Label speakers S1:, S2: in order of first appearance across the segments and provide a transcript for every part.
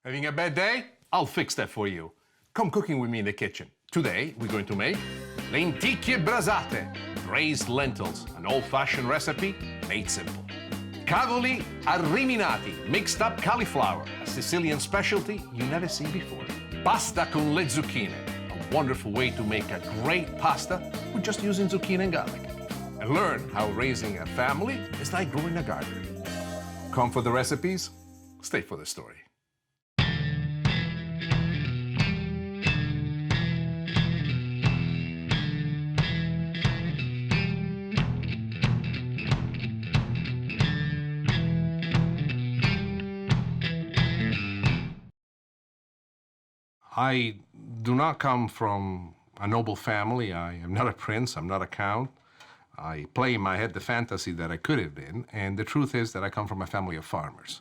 S1: Having a bad day? I'll fix that for you. Come cooking with me in the kitchen. Today, we're going to make lenticchie braisate, braised lentils, an old-fashioned recipe made simple. Cavoli arriminati, mixed up cauliflower, a Sicilian specialty you never seen before. Pasta con le zucchine, a wonderful way to make a great pasta with just using zucchini and garlic. And learn how raising a family is like growing a garden. Come for the recipes, stay for the story. I do not come from a noble family. I am not a prince. I'm not a count. I play in my head the fantasy that I could have been, and the truth is that I come from a family of farmers.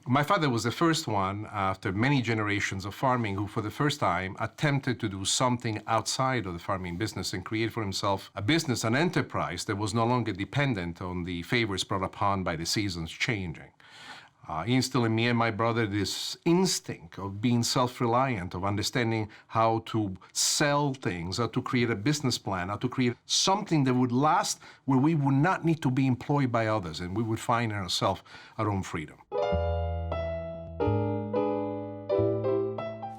S1: My father was the first one, after many generations of farming, who for the first time attempted to do something outside of the farming business and create for himself a business, an enterprise that was no longer dependent on the favors brought upon by the seasons changing. He instilled in me and my brother this instinct of being self-reliant, of understanding how to sell things, how to create a business plan, how to create something that would last, where we would not need to be employed by others, and we would find in ourselves our own freedom.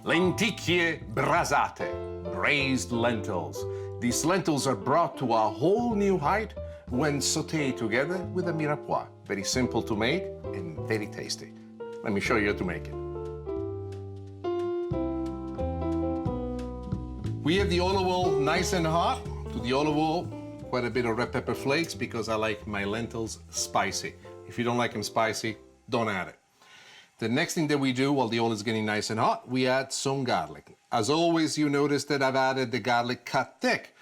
S1: Lenticchie braisate, braised lentils. These lentils are brought to a whole new height when sautéed together with a mirepoix. Very simple to make and very tasty. Let me show you how to make it. We have the olive oil nice and hot. To the olive oil, quite a bit of red pepper flakes because I like my lentils spicy. If you don't like them spicy, don't add it. The next thing that we do while the oil is getting nice and hot, we add some garlic. As always, you notice that I've added the garlic cut thick.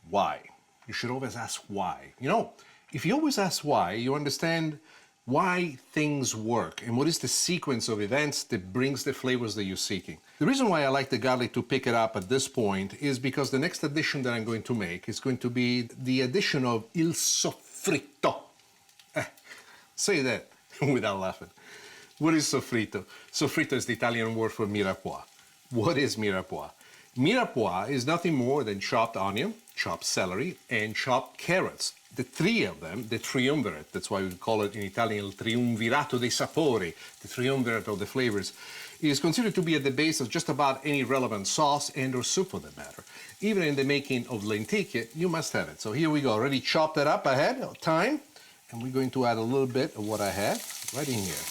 S1: Why? You should always ask why. You know, if you always ask why, you understand why things work and what is the sequence of events that brings the flavors that you're seeking. The reason why I like the garlic to pick it up at this point is because the next addition that I'm going to make is going to be the addition of il soffritto. Say that without laughing. What is soffritto? Soffritto is the Italian word for mirepoix. What is mirepoix? Mirepoix is nothing more than chopped onion, chopped celery, and chopped carrots. The three of them, the triumvirate, that's why we call it in Italian il triumvirato dei sapori, the triumvirate of the flavors, is considered to be at the base of just about any relevant sauce and or soup for that matter. Even in the making of lenticchie, you must have it. So here we go, already chopped that up ahead of time, and we're going to add a little bit of what I have right in here.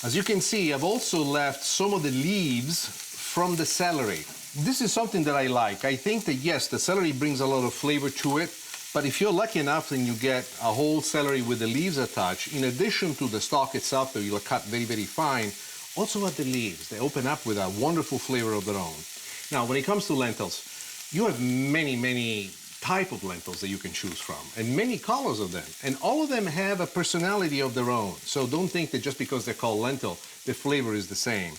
S1: As you can see, I've also left some of the leaves from the celery. This is something that I like. I think that, yes, the celery brings a lot of flavor to it, but if you're lucky enough and you get a whole celery with the leaves attached, in addition to the stalk itself that you'll cut very, very fine, also add the leaves. They open up with a wonderful flavor of their own. Now, when it comes to lentils, you have many, many types of lentils that you can choose from, and many colors of them, and all of them have a personality of their own. So don't think that just because they're called lentil, the flavor is the same.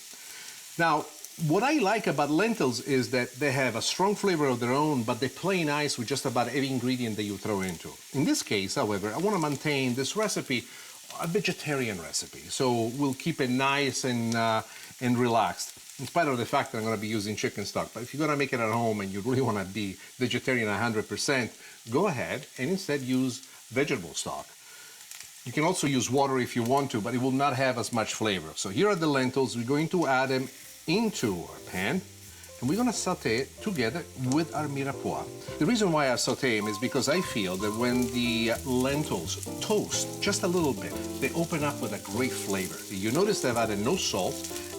S1: Now, what I like about lentils is that they have a strong flavor of their own, but they play nice with just about every ingredient that you throw into. In this case, however, I want to maintain this recipe a vegetarian recipe, so we'll keep it nice and relaxed, in spite of the fact that I'm going to be using chicken stock. But if you're going to make it at home and you really want to be vegetarian 100%, go ahead and instead use vegetable stock. You can also use water if you want to, but it will not have as much flavor. So here are the lentils. We're going to add them into our pan, and we're going to saute it together with our mirepoix. The reason why I saute them is because I feel that when the lentils toast just a little bit, they open up with a great flavor. You notice that I've added no salt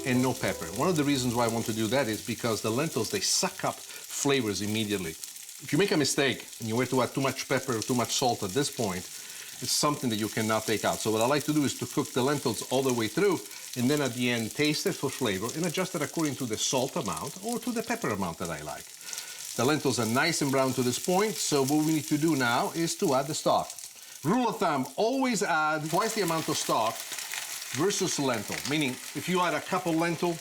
S1: and no pepper. One of the reasons why I want to do that is because the lentils, they suck up flavors immediately. If you make a mistake and you were to add too much pepper or too much salt at this point, it's something that you cannot take out. So what I like to do is to cook the lentils all the way through, and then at the end taste it for flavor and adjust it according to the salt amount or to the pepper amount that I like. The lentils are nice and brown to this point, so what we need to do now is to add the stock. Rule of thumb, always add twice the amount of stock versus lentil, meaning if you add a cup of lentil,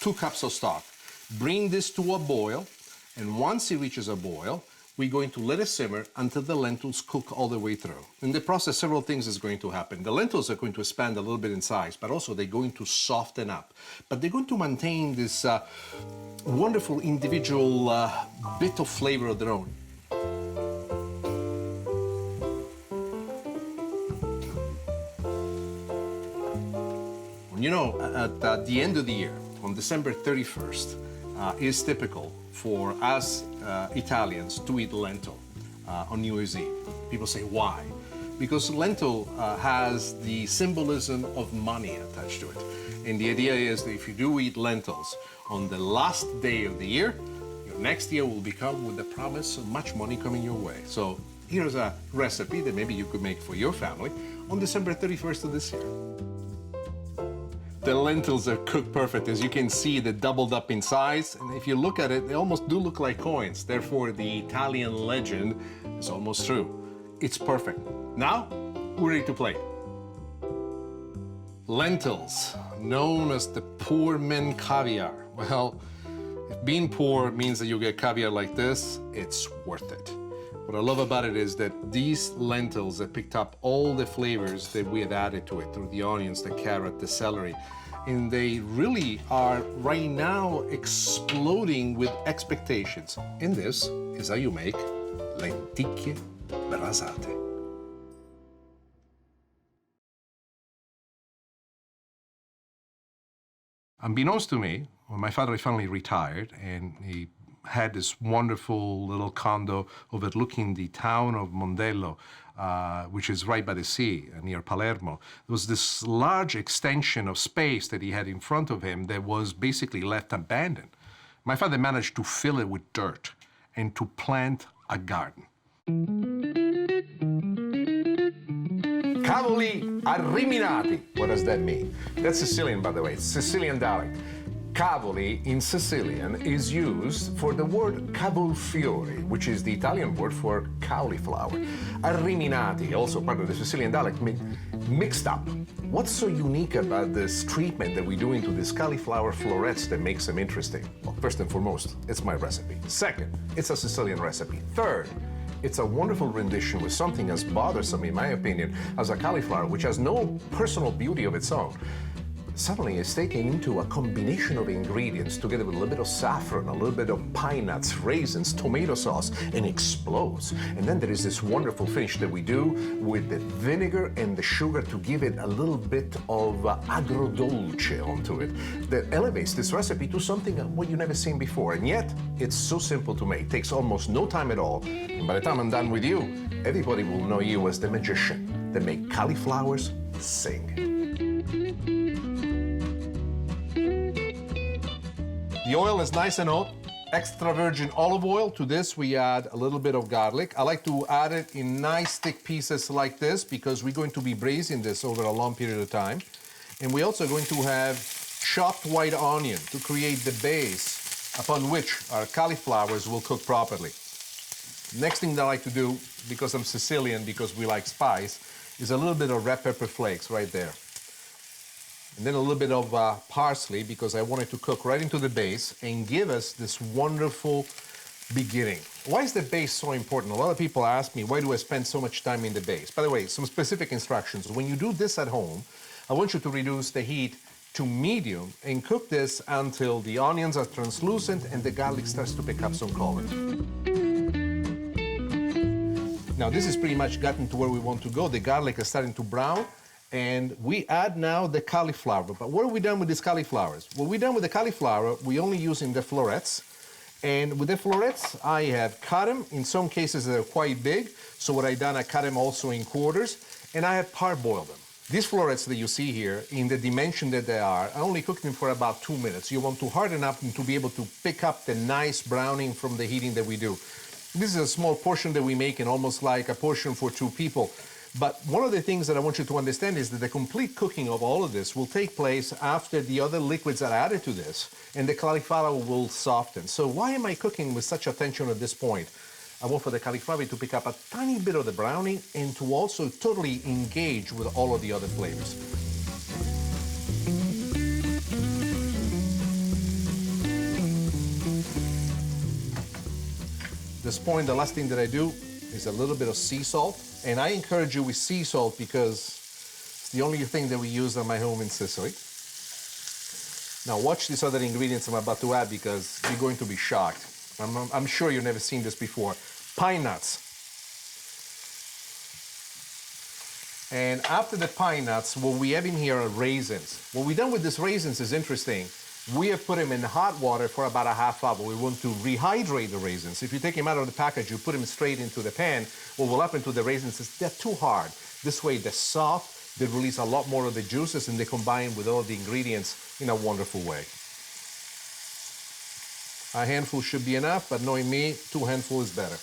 S1: 2 cups of stock. Bring this to a boil, and once it reaches a boil, we're going to let it simmer until the lentils cook all the way through. In the process, several things is going to happen. The lentils are going to expand a little bit in size, but also they're going to soften up. But they're going to maintain this wonderful individual bit of flavor of their own. You know, at the end of the year, on December 31st, is typical for us Italians to eat lentil on New Year's Eve. People say, why? Because lentil has the symbolism of money attached to it. And the idea is that if you do eat lentils on the last day of the year, your next year will become with the promise of much money coming your way. So here's a recipe that maybe you could make for your family on December 31st of this year. The lentils are cooked perfect. As you can see, they're doubled up in size. And if you look at it, they almost do look like coins. Therefore, the Italian legend is almost true. It's perfect. Now, we're ready to plate. Lentils, known as the poor man caviar. Well, if being poor means that you get caviar like this, it's worth it. What I love about it is that these lentils have picked up all the flavors that we have added to it through the onions, the carrot, the celery. And they really are right now exploding with expectations. And this is how you make lenticchie brasate. Unbeknownst to me, when my father finally retired and he had this wonderful little condo overlooking the town of Mondello, which is right by the sea near Palermo. There was this large extension of space that he had in front of him that was basically left abandoned. My father managed to fill it with dirt and to plant a garden. Cavoli arriminati. What does that mean? That's Sicilian, by the way. It's Sicilian dialect. Cavoli in Sicilian is used for the word cavolfiore, which is the Italian word for cauliflower. Arriminati, also part of the Sicilian dialect, means mixed up. What's so unique about this treatment that we do into these cauliflower florets that makes them interesting? Well, first and foremost, it's my recipe. Second, it's a Sicilian recipe. Third, it's a wonderful rendition with something as bothersome, in my opinion, as a cauliflower, which has no personal beauty of its own. Suddenly it's taken into a combination of ingredients together with a little bit of saffron, a little bit of pine nuts, raisins, tomato sauce, and explodes. And then there is this wonderful finish that we do with the vinegar and the sugar to give it a little bit of agrodolce onto it that elevates this recipe to something what you've never seen before. And yet, it's so simple to make. It takes almost no time at all. And by the time I'm done with you, everybody will know you as the magician that make cauliflowers sing. The oil is nice and hot, extra virgin olive oil. To this, we add a little bit of garlic. I like to add it in nice thick pieces like this because we're going to be braising this over a long period of time. And we're also going to have chopped white onion to create the base upon which our cauliflowers will cook properly. Next thing that I like to do, because I'm Sicilian, because we like spice, is a little bit of red pepper flakes right there. And then a little bit of parsley, because I want it to cook right into the base and give us this wonderful beginning. Why is the base so important? A lot of people ask me, why do I spend so much time in the base? By the way, some specific instructions. When you do this at home, I want you to reduce the heat to medium and cook this until the onions are translucent and the garlic starts to pick up some color. Now, this is pretty much gotten to where we want to go. The garlic is starting to brown. And we add now the cauliflower. But what have we done with these cauliflowers? What we've done with the cauliflower, we only using the florets. And with the florets, I have cut them. In some cases, they're quite big. So what I've done, I cut them also in quarters. And I have parboiled them. These florets that you see here, in the dimension that they are, I only cooked them for about 2 minutes. You want to harden up and to be able to pick up the nice browning from the heating that we do. This is a small portion that we make, and almost like a portion for 2 people. But one of the things that I want you to understand is that the complete cooking of all of this will take place after the other liquids are added to this, and the cauliflower will soften. So why am I cooking with such attention at this point? I want for the cauliflower to pick up a tiny bit of the browning and to also totally engage with all of the other flavors. The this point, the last thing that I do is a little bit of sea salt. And I encourage you with sea salt because it's the only thing that we use at my home in Sicily. Now watch these other ingredients I'm about to add because you're going to be shocked. I'm sure you've never seen this before. Pine nuts. And after the pine nuts, what we have in here are raisins. What we've done with these raisins is interesting. We have put them in hot water for about a half hour. We want to rehydrate the raisins. If you take them out of the package, you put them straight into the pan, what will happen to the raisins is they're too hard. This way they're soft, they release a lot more of the juices, and they combine with all the ingredients in a wonderful way. A handful should be enough, but knowing me, 2 handfuls is better.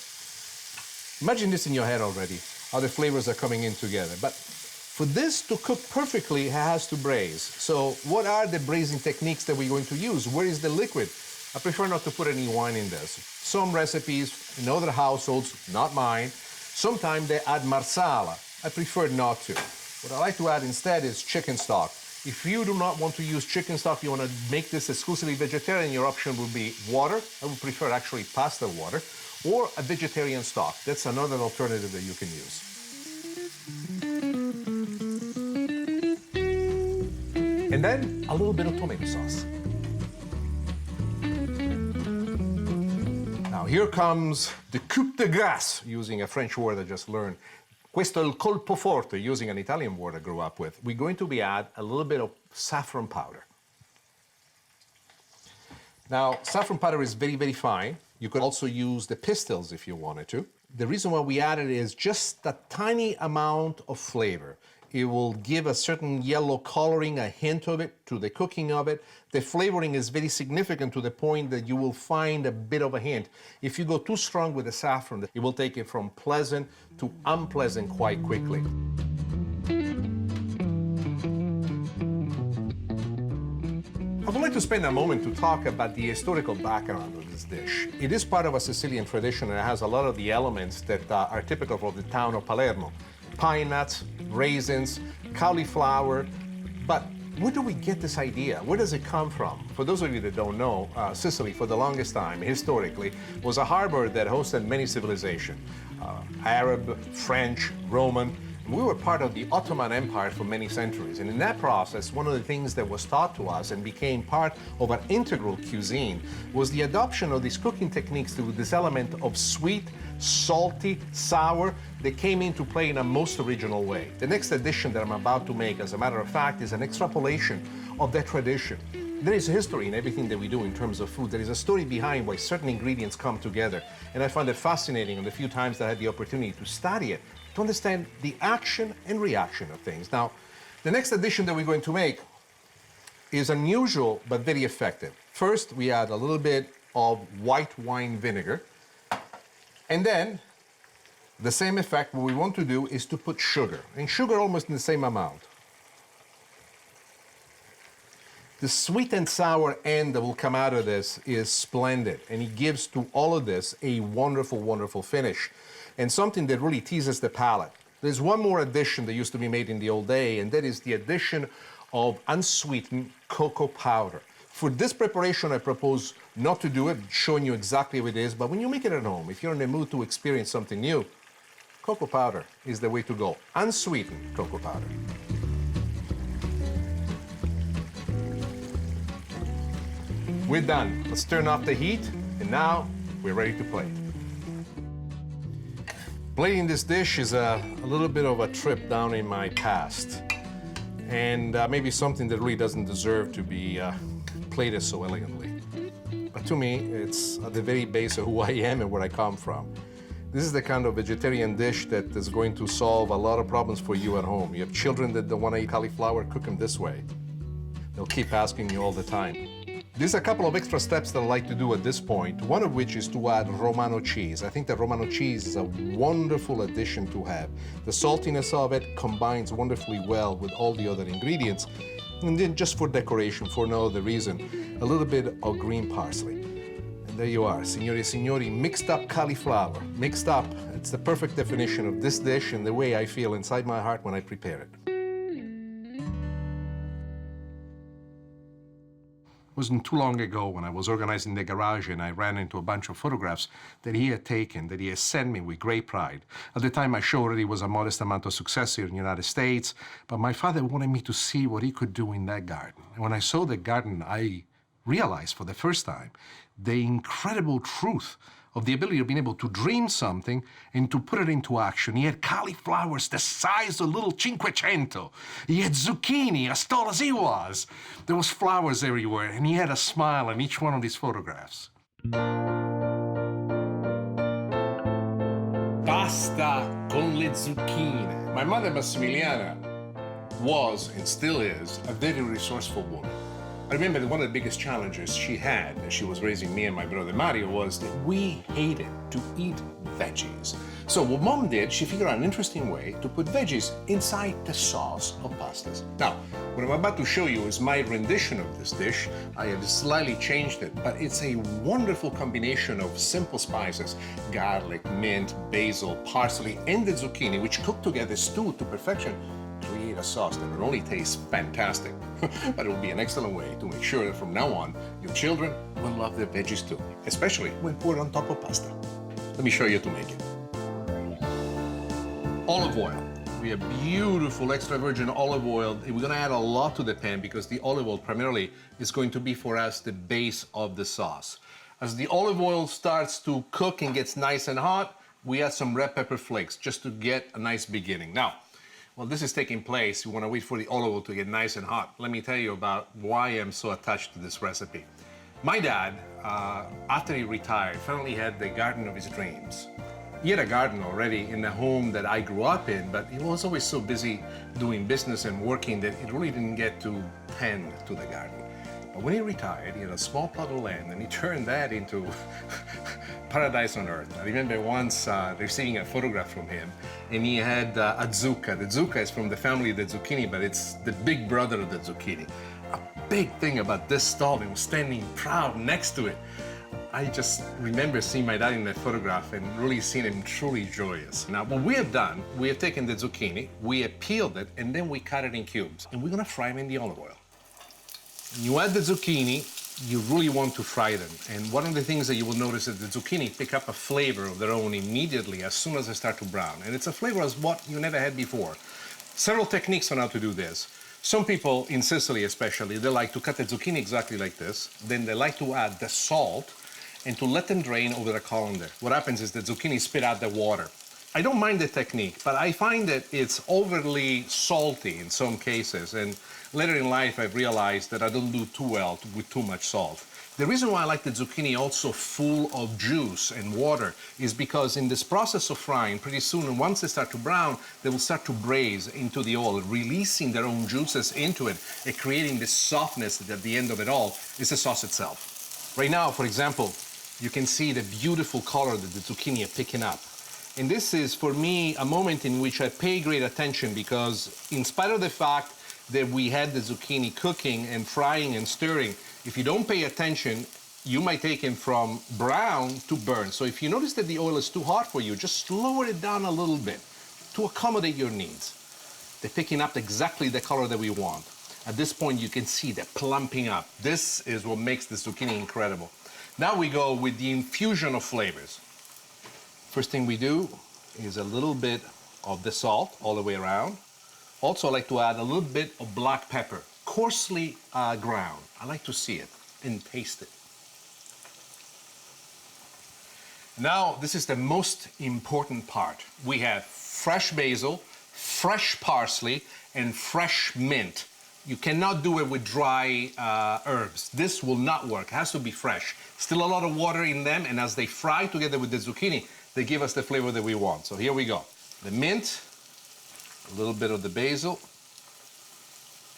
S1: Imagine this in your head already, how the flavors are coming in together. But for this to cook perfectly, it has to braise. So what are the braising techniques that we're going to use? Where is the liquid? I prefer not to put any wine in this. Some recipes in other households, not mine, sometimes they add marsala. I prefer not to. What I like to add instead is chicken stock. If you do not want to use chicken stock, you want to make this exclusively vegetarian, your option would be water. I would prefer actually pasta water, or a vegetarian stock. That's another alternative that you can use. And then a little bit of tomato sauce. Now here comes the coup de grace, using a French word I just learned. Questo è il colpo forte, using an Italian word I grew up with. We're going to be add a little bit of saffron powder. Now, saffron powder is very, very fine. You could also use the pistils if you wanted to. The reason why we added it is just a tiny amount of flavor. It will give a certain yellow coloring, a hint of it to the cooking of it. The flavoring is very significant to the point that you will find a bit of a hint. If you go too strong with the saffron, it will take it from pleasant to unpleasant quite quickly. I would like to spend a moment to talk about the historical background of this dish. It is part of a Sicilian tradition and it has a lot of the elements that are typical of the town of Palermo. Pine nuts, raisins, cauliflower, but where do we get this idea? Where does it come from? For those of you that don't know, Sicily for the longest time, historically, was a harbor that hosted many civilizations. Arab, French, Roman. We were part of the Ottoman Empire for many centuries, and in that process, one of the things that was taught to us and became part of our integral cuisine was the adoption of these cooking techniques to this element of sweet, salty, sour that came into play in a most original way. The next addition that I'm about to make, as a matter of fact, is an extrapolation of that tradition. There is history in everything that we do in terms of food. There is a story behind why certain ingredients come together, and I find it fascinating on the few times that I had the opportunity to study it, to understand the action and reaction of things. Now, the next addition that we're going to make is unusual but very effective. First, we add a little bit of white wine vinegar, and then the same effect, what we want to do is to put sugar, and sugar almost in the same amount. The sweet and sour end that will come out of this is splendid, and it gives to all of this a wonderful, wonderful finish, and something that really teases the palate. There's one more addition that used to be made in the old day, and that is the addition of unsweetened cocoa powder. For this preparation, I propose not to do it, showing you exactly what it is, but when you make it at home, if you're in the mood to experience something new, cocoa powder is the way to go. Unsweetened cocoa powder. We're done. Let's turn off the heat, and now we're ready to plate. Plating this dish is a little bit of a trip down in my past, and maybe something that really doesn't deserve to be plated so elegantly. But to me, it's at the very base of who I am and where I come from. This is the kind of vegetarian dish that is going to solve a lot of problems for you at home. You have children that don't want to eat cauliflower, cook them this way. They'll keep asking you all the time. There's a couple of extra steps that I like to do at this point, one of which is to add Romano cheese. I think that Romano cheese is a wonderful addition to have. The saltiness of it combines wonderfully well with all the other ingredients. And then just for decoration, for no other reason, a little bit of green parsley. And there you are, signori e signori, mixed up cauliflower. Mixed up, it's the perfect definition of this dish and the way I feel inside my heart when I prepare it. wasn't too long ago when I was organizing the garage and I ran into a bunch of photographs that he had taken, that he had sent me with great pride. At the time, I showed it was a modest amount of success here in the United States, but my father wanted me to see what he could do in that garden. And when I saw the garden, I realized for the first time the incredible truth of the ability of being able to dream something and to put it into action. He had cauliflowers the size of little Cinquecento. He had zucchini as tall as he was. There was flowers everywhere, and he had a smile in each one of these photographs. Pasta con le zucchine. My mother, Massimiliana, was and still is a very resourceful woman. I remember that one of the biggest challenges she had as she was raising me and my brother Mario was that we hated to eat veggies. So what Mom did, she figured out an interesting way to put veggies inside the sauce of pastas. Now, what I'm about to show you is my rendition of this dish. I have slightly changed it, but it's a wonderful combination of simple spices, garlic, mint, basil, parsley, and the zucchini, which cook together, stewed to perfection, create a sauce that not only tastes fantastic, but it will be an excellent way to make sure that from now on, your children will love their veggies too, especially when poured on top of pasta. Let me show you how to make it. Olive oil. We have beautiful extra virgin olive oil. We're gonna add a lot to the pan because the olive oil primarily is going to be for us the base of the sauce. As the olive oil starts to cook and gets nice and hot, we add some red pepper flakes just to get a nice beginning. Now, while this is taking place, you want to wait for the olive oil to get nice and hot. Let me tell you about why I'm so attached to this recipe. My dad, after he retired, finally had the garden of his dreams. He had a garden already in the home that I grew up in, but he was always so busy doing business and working that he really didn't get to tend to the garden. But when he retired, he had a small plot of land, and he turned that into paradise on earth. I remember once receiving a photograph from him, and he had a zucca. The zucca is from the family of the zucchini, but it's the big brother of the zucchini. A big thing about this stall, he was standing proud next to it. I just remember seeing my dad in that photograph and really seeing him truly joyous. Now, what we have done, we have taken the zucchini, we have peeled it, and then we cut it in cubes. And we're gonna fry them in the olive oil. When you add the zucchini, you really want to fry them. And one of the things that you will notice is the zucchini pick up a flavor of their own immediately as soon as they start to brown. And it's a flavor as what you never had before. Several techniques on how to do this. Some people, in Sicily especially, they like to cut the zucchini exactly like this. Then they like to add the salt and to let them drain over a colander. What happens is the zucchini spit out the water. I don't mind the technique, but I find that it's overly salty in some cases. And later in life, I've realized that I don't do too well with too much salt. The reason why I like the zucchini also full of juice and water is because in this process of frying, pretty soon, and once they start to brown, they will start to braise into the oil, releasing their own juices into it and creating this softness that at the end of it all is the sauce itself. Right now, for example, you can see the beautiful color that the zucchini are picking up. And this is, for me, a moment in which I pay great attention because in spite of the fact that we had the zucchini cooking and frying and stirring, if you don't pay attention, you might take them from brown to burn. So if you notice that the oil is too hot for you, just lower it down a little bit to accommodate your needs. They're picking up exactly the color that we want. At this point, you can see they're plumping up. This is what makes the zucchini incredible. Now we go with the infusion of flavors. First thing we do is a little bit of the salt all the way around. Also, I like to add a little bit of black pepper, coarsely ground. I like to see it and taste it. Now, this is the most important part. We have fresh basil, fresh parsley, and fresh mint. You cannot do it with dry herbs. This will not work. It has to be fresh. Still a lot of water in them, and as they fry together with the zucchini, they give us the flavor that we want. So here we go. The mint, a little bit of the basil,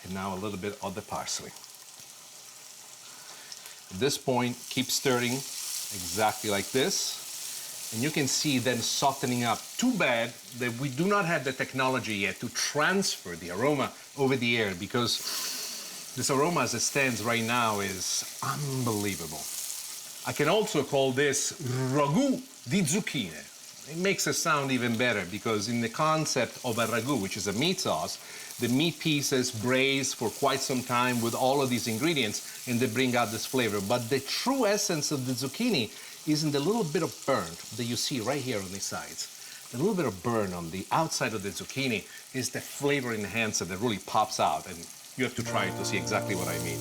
S1: and now a little bit of the parsley. At this point, keep stirring exactly like this. And you can see them softening up. Too bad that we do not have the technology yet to transfer the aroma over the air because this aroma as it stands right now is unbelievable. I can also call this ragu di zucchine. It makes it sound even better because in the concept of a ragu, which is a meat sauce, the meat pieces braise for quite some time with all of these ingredients and they bring out this flavor. But the true essence of the zucchini is in the little bit of burn that you see right here on the sides. The little bit of burn on the outside of the zucchini is the flavor enhancer that really pops out, and you have to try it to see exactly what I mean.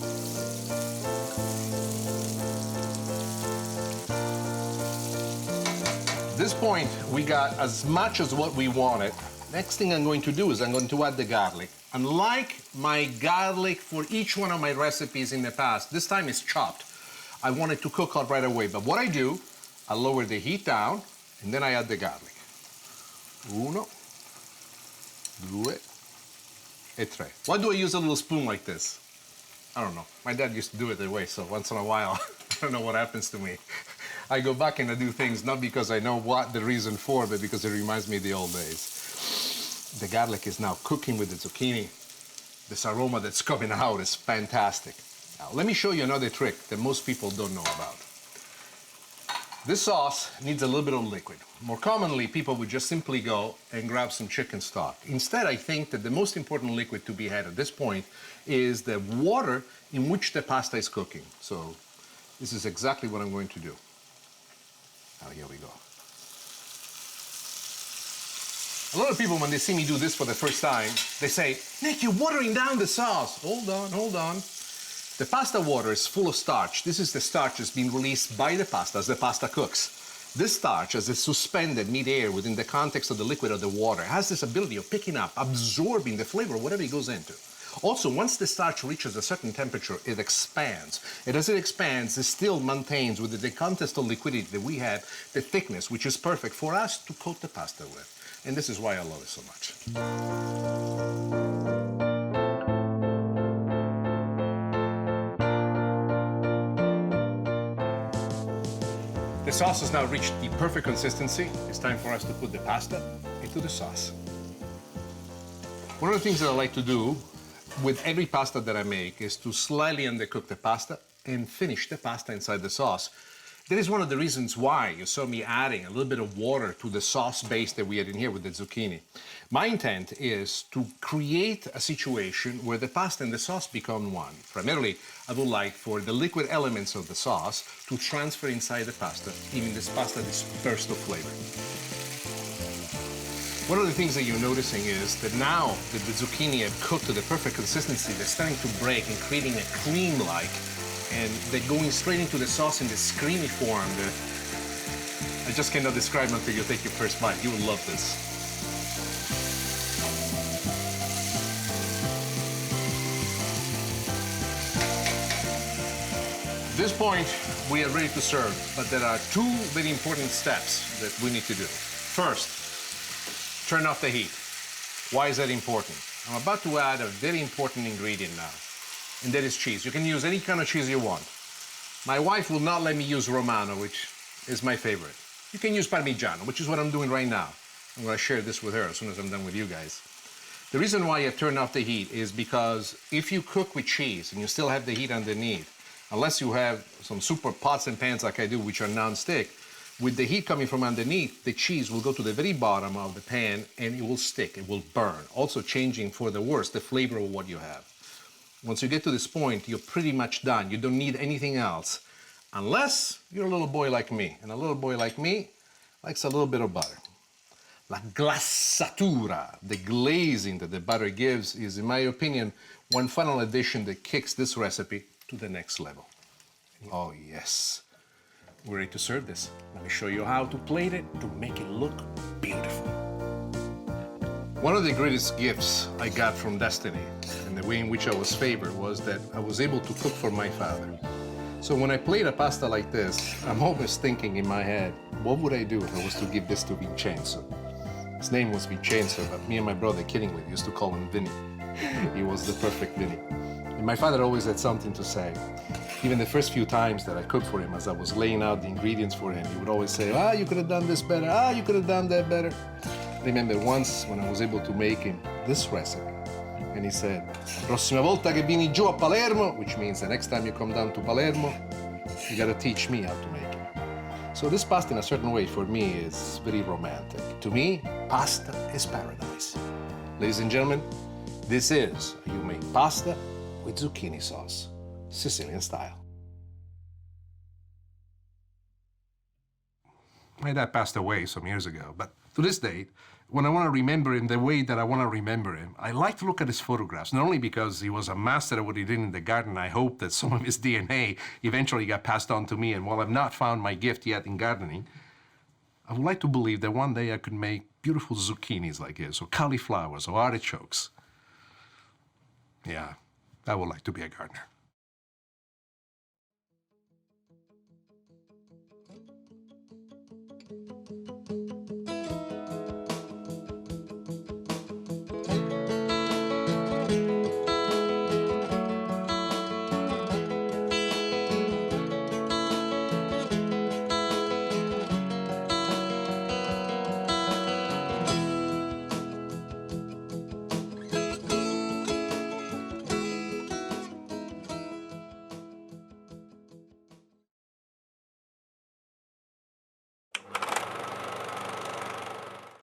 S1: At this point, we got as much as what we wanted. Next thing I'm going to do is I'm going to add the garlic. Unlike my garlic for each one of my recipes in the past, this time it's chopped. I want it to cook out right away, but what I do, I lower the heat down and then I add the garlic. Uno, due, e tre. Why do I use a little spoon like this? I don't know. My dad used to do it that way, so once in a while, I don't know what happens to me. I go back and I do things not because I know what the reason for, but because it reminds me of the old days. The garlic is now cooking with the zucchini. This aroma that's coming out is fantastic. Now, let me show you another trick that most people don't know about. This sauce needs a little bit of liquid. More commonly, people would just simply go and grab some chicken stock. Instead, I think that the most important liquid to be had at this point is the water in which the pasta is cooking. So this is exactly what I'm going to do. Now, here we go. A lot of people, when they see me do this for the first time, they say, Nick, you're watering down the sauce. Hold on, hold on. The pasta water is full of starch. This is the starch that's being released by the pasta as the pasta cooks. This starch, as it's suspended mid-air within the context of the liquid of the water, has this ability of picking up, absorbing the flavor of whatever it goes into. Also, once the starch reaches a certain temperature, it expands. And as it expands, it still maintains, within the context of liquidity that we have, the thickness, which is perfect for us to coat the pasta with. And this is why I love it so much. The sauce has now reached the perfect consistency. It's time for us to put the pasta into the sauce. One of the things that I like to do with every pasta that I make is to slightly undercook the pasta and finish the pasta inside the sauce. That is one of the reasons why you saw me adding a little bit of water to the sauce base that we had in here with the zucchini. My intent is to create a situation where the pasta and the sauce become one. Primarily, I would like for the liquid elements of the sauce to transfer inside the pasta, giving this pasta this burst of flavor. One of the things that you're noticing is that now that the zucchini have cooked to the perfect consistency, they're starting to break and creating a cream-like, and they're going straight into the sauce in this creamy form that I just cannot describe until you take your first bite. You will love this. At this point, we are ready to serve, but there are two very important steps that we need to do. First, turn off the heat. Why is that important? I'm about to add a very important ingredient now, and that is cheese. You can use any kind of cheese you want. My wife will not let me use Romano, which is my favorite. You can use Parmigiano, which is what I'm doing right now. I'm going to share this with her as soon as I'm done with you guys. The reason why I turn off the heat is because if you cook with cheese and you still have the heat underneath, unless you have some super pots and pans like I do, which are non-stick, with the heat coming from underneath, the cheese will go to the very bottom of the pan and it will stick, it will burn, also changing for the worse the flavor of what you have. Once you get to this point, you're pretty much done. You don't need anything else, unless you're a little boy like me. And a little boy like me likes a little bit of butter. La glasatura, the glazing that the butter gives, is, in my opinion, one final addition that kicks this recipe to the next level. Oh yes. We're ready to serve this. Let me show you how to plate it to make it look beautiful. One of the greatest gifts I got from destiny and the way in which I was favored was that I was able to cook for my father. So when I plate a pasta like this, I'm always thinking in my head, what would I do if I was to give this to Vincenzo? His name was Vincenzo, but me and my brother, kiddingly, used to call him Vinny. He was the perfect Vinny. And my father always had something to say. Even the first few times that I cooked for him, as I was laying out the ingredients for him, he would always say, ah, you could have done this better, ah, you could have done that better. I remember once when I was able to make him this recipe, and he said, prossima volta che vieni giù a Palermo, which means the next time you come down to Palermo, you gotta teach me how to make it. So this pasta in a certain way for me is very romantic. To me, pasta is paradise. Ladies and gentlemen, this is how you make pasta with zucchini sauce, Sicilian style. My dad passed away some years ago, but to this day, when I want to remember him the way that I want to remember him, I like to look at his photographs, not only because he was a master at what he did in the garden. I hope that some of his DNA eventually got passed on to me, and while I've not found my gift yet in gardening, I would like to believe that one day I could make beautiful zucchinis like his, or cauliflowers, or artichokes. Yeah, I would like to be a gardener.